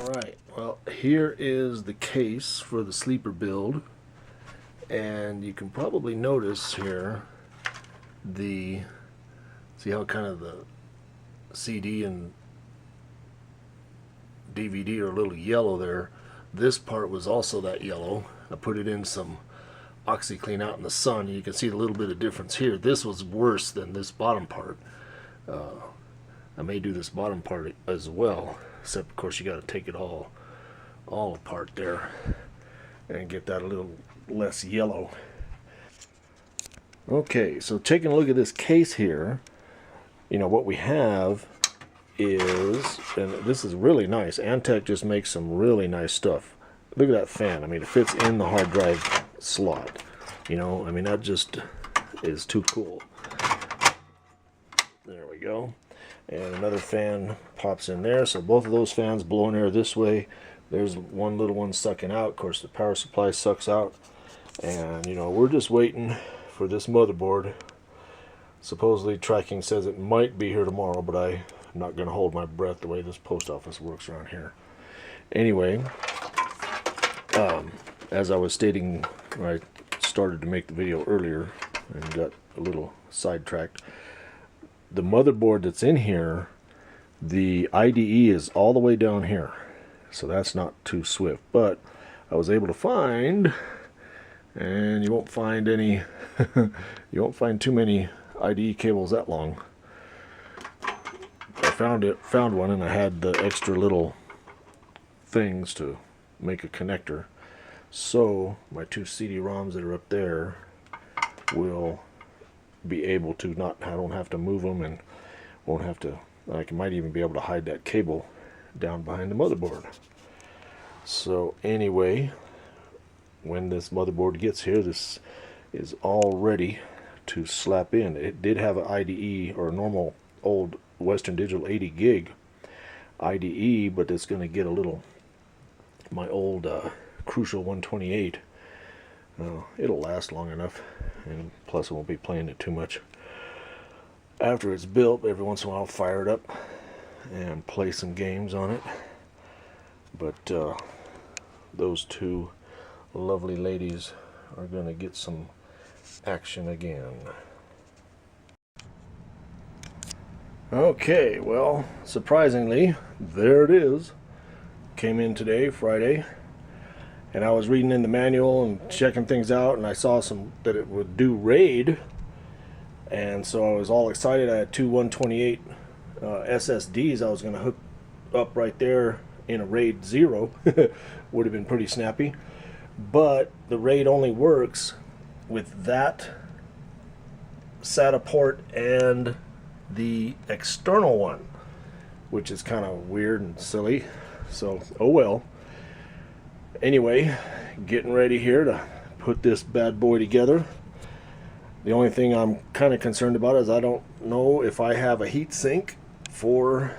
Alright, well, here is the case for the sleeper build, and you can probably notice here see how kind of the CD and DVD are a little yellow there. This part was also that yellow. I put it in some OxyClean out in the sun, and you can see a little bit of difference here. This was worse than this bottom part. I may do this bottom part as well, except of course you got to take it all apart there and get that a little less yellow. Okay, so taking a look at this case here, you know what we have is, and this is really nice. Antec just makes some really nice stuff. Look at that fan. I mean, it fits in the hard drive slot. You know, I mean, that just is too cool. There we go. And another fan pops in there, so both of those fans blowing air this way. There's one little one sucking out. Of course, the power supply sucks out, and you know, we're just waiting for this motherboard. Supposedly tracking says it might be here tomorrow, but I'm not going to hold my breath the way this post office works around here. Anyway, as I was stating when I started to make the video earlier and got a little sidetracked, the motherboard that's in here, the IDE is all the way down here, so that's not too swift, but I was able to find, and you won't find any you won't find too many IDE cables that long. I found one, and I had the extra little things to make a connector, so my two CD-ROMs that are up there will be able to I don't have to move them, and won't have to, I might even be able to hide that cable down behind the motherboard. So anyway, when this motherboard gets here, this is all ready to slap in. It did have an IDE, or a normal old Western Digital 80 gig IDE, but it's going to get a little, my old Crucial 128. It'll last long enough, and plus I won't be playing it too much. After it's built, every once in a while I'll fire it up and play some games on it. But those two lovely ladies are going to get some action again. Okay, well, surprisingly, there it is. Came in today, Friday. And I was reading in the manual and checking things out, and I saw that it would do RAID, and so I was all excited. I had two 128 SSDs I was going to hook up right there in a RAID 0. Would have been pretty snappy, but the RAID only works with that SATA port and the external one, which is kind of weird and silly, so oh well. Anyway, getting ready here to put this bad boy together. The only thing I'm kind of concerned about is I don't know if I have a heat sink for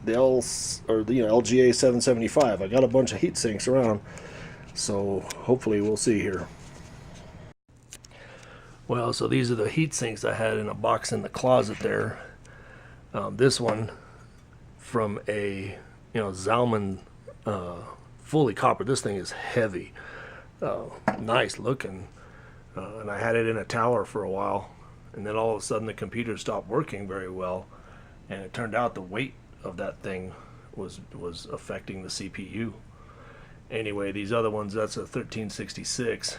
the LGA 775. I got a bunch of heat sinks around, so hopefully we'll see here. Well, so these are the heat sinks I had in a box in the closet there. This one from a Zalman fully copper. This thing is heavy, nice looking, and I had it in a tower for a while, and then all of a sudden the computer stopped working very well, and it turned out the weight of that thing was affecting the CPU. Anyway, these other ones, that's a 1366,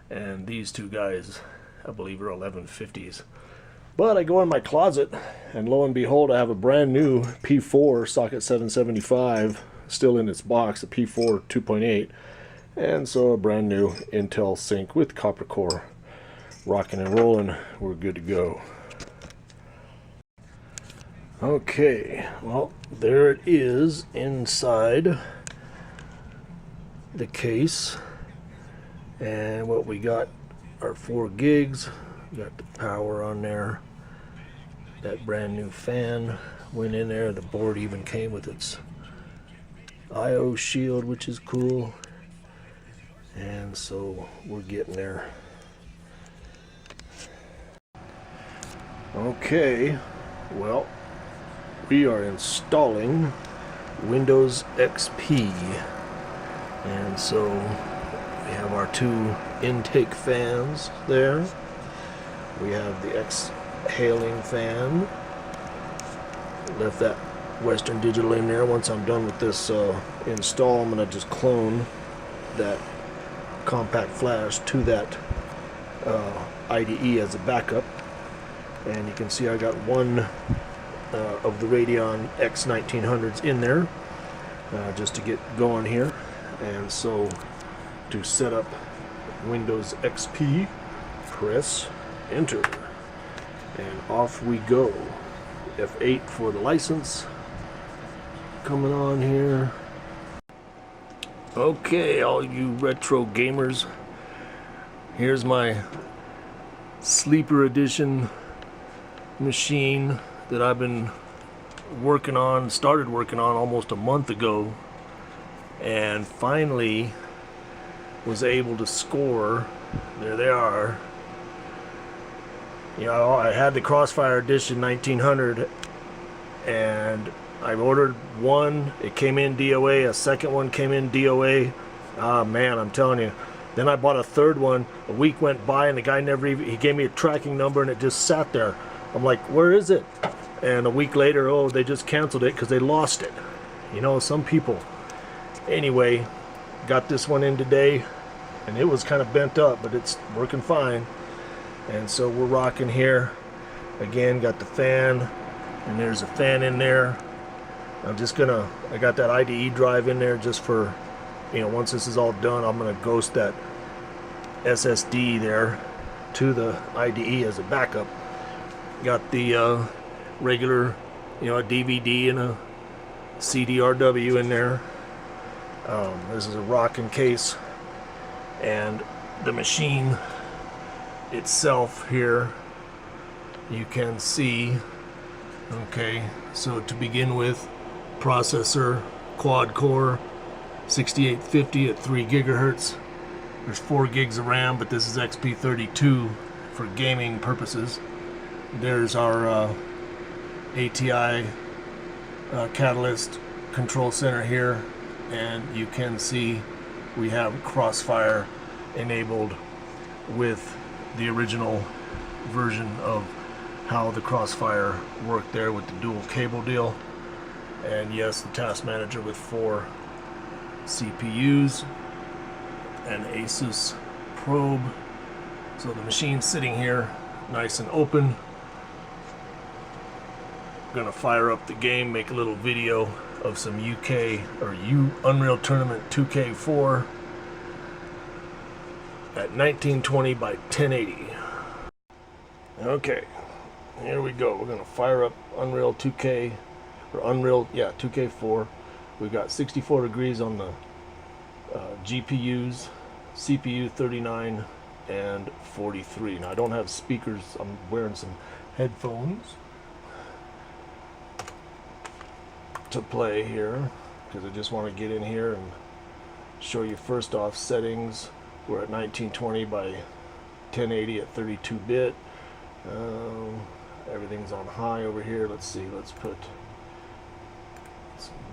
and these two guys I believe are 1150s. But I go in my closet, and lo and behold, I have a brand new P4 socket 775 still in its box, a P4 2.8, and so a brand new Intel sync with copper core. Rocking and rolling, we're good to go. Okay, well, there it is inside the case, and what we got are 4 gigs. We got the power on there. That brand new fan went in there. The board even came with its IO shield, which is cool, and so we're getting there. Okay, well, we are installing Windows XP. And so we have our two intake fans there. We have the exhaling fan. Left that Western Digital in there. Once I'm done with this install, I'm going to just clone that compact flash to that IDE as a backup. And you can see I got one of the Radeon X1900s in there just to get going here. And so to set up Windows XP, press enter and off we go. F8 for the license coming on here. Okay, all you retro gamers, here's my sleeper edition machine that I've been started working on almost a month ago, and finally was able to score. There they are. You know, I had the Crossfire Edition 1900 and I ordered one, it came in DOA, a second one came in DOA. Ah man, I'm telling you. Then I bought a third one, a week went by and the guy never even, he gave me a tracking number and it just sat there. I'm like, where is it? And a week later, oh, they just canceled it because they lost it. You know, some people. Anyway, got this one in today and it was kind of bent up, but it's working fine. And so we're rocking here. Again, got the fan, and there's a fan in there. I'm just gonna, I got that IDE drive in there just for, you know, once this is all done, I'm gonna ghost that SSD there to the IDE as a backup. Got the regular, you know, a DVD and a CDRW in there. This is a rocking case, and the machine itself here you can see. Okay, so to begin with, processor quad core 6850 at 3 gigahertz. There's 4 gigs of RAM, but this is XP32 for gaming purposes. There's our ATI Catalyst control center here, and you can see we have Crossfire enabled with the original version of how the Crossfire worked there with the dual cable deal. And yes, the task manager with 4 CPUs, an Asus probe. So the machine's sitting here nice and open. Gonna fire up the game, make a little video of some UK or Unreal Tournament 2K4 at 1920 by 1080. Okay, here we go. We're gonna fire up Unreal 2K, or Unreal, yeah, 2K4. We've got 64 degrees on the GPUs, CPU 39 and 43. Now I don't have speakers, I'm wearing some headphones to play here because I just want to get in here and show you first off settings. We're at 1920 by 1080 at 32-bit. Everything's on high over here. Let's see, let's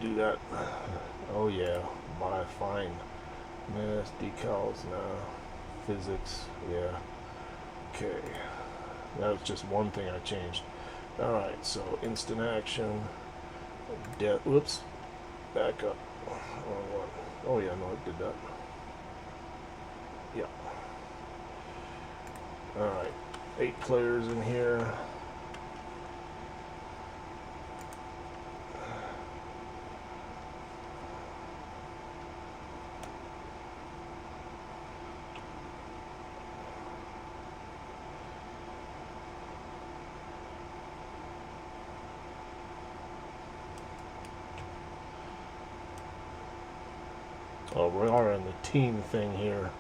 do that. Oh yeah, by fine. Mass decals now. Physics, yeah. Okay. That was just one thing I changed. Alright, so instant action. Whoops. Back up. Oh yeah, no, it did that. Yeah. Alright. 8 players in here. Oh, we are in the team thing here.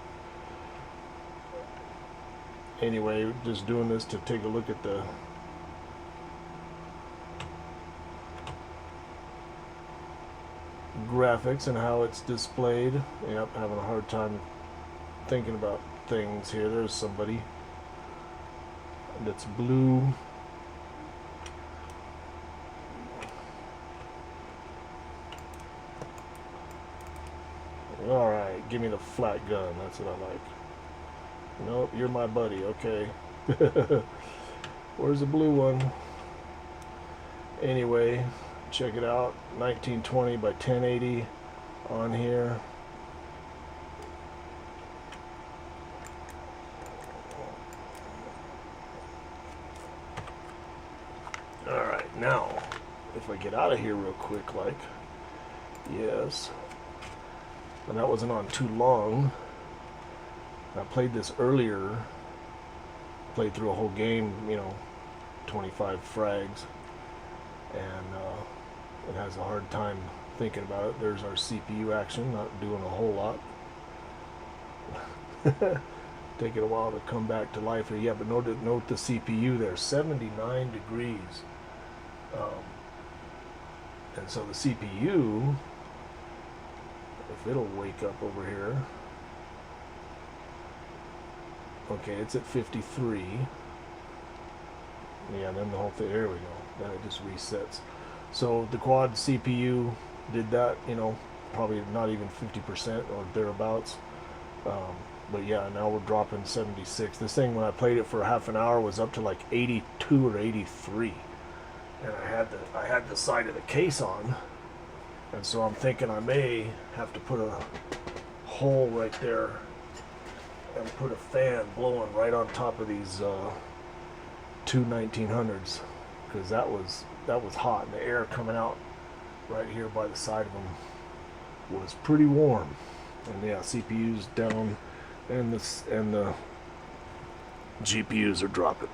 Anyway, we're just doing this to take a look at the graphics and how it's displayed. Yep, having a hard time thinking about things here. There's somebody that's blue. Alright, give me the flat gun. That's what I like. Nope, you're my buddy. Okay. Where's the blue one? Anyway, check it out. 1920 by 1080 on here. Alright, now, if I get out of here real quick, like, yes. And that wasn't on too long. I played this earlier. Played through a whole game, you know, 25 frags. And it has a hard time thinking about it. There's our CPU action, not doing a whole lot. Taking a while to come back to life here. Yeah, but note the CPU there, 79 degrees. And so the CPU, if it'll wake up over here, okay, it's at 53. Yeah, and then the whole thing, there we go. Then it just resets. So the quad CPU did that, you know, probably not even 50% or thereabouts. But yeah, now we're dropping 76. This thing, when I played it for half an hour, was up to like 82 or 83. And I had the side of the case on, and so I'm thinking I may have to put a hole right there and put a fan blowing right on top of these two 1900s, because that was hot, and the air coming out right here by the side of them was pretty warm. And yeah, CPU's down, and the GPUs are dropping.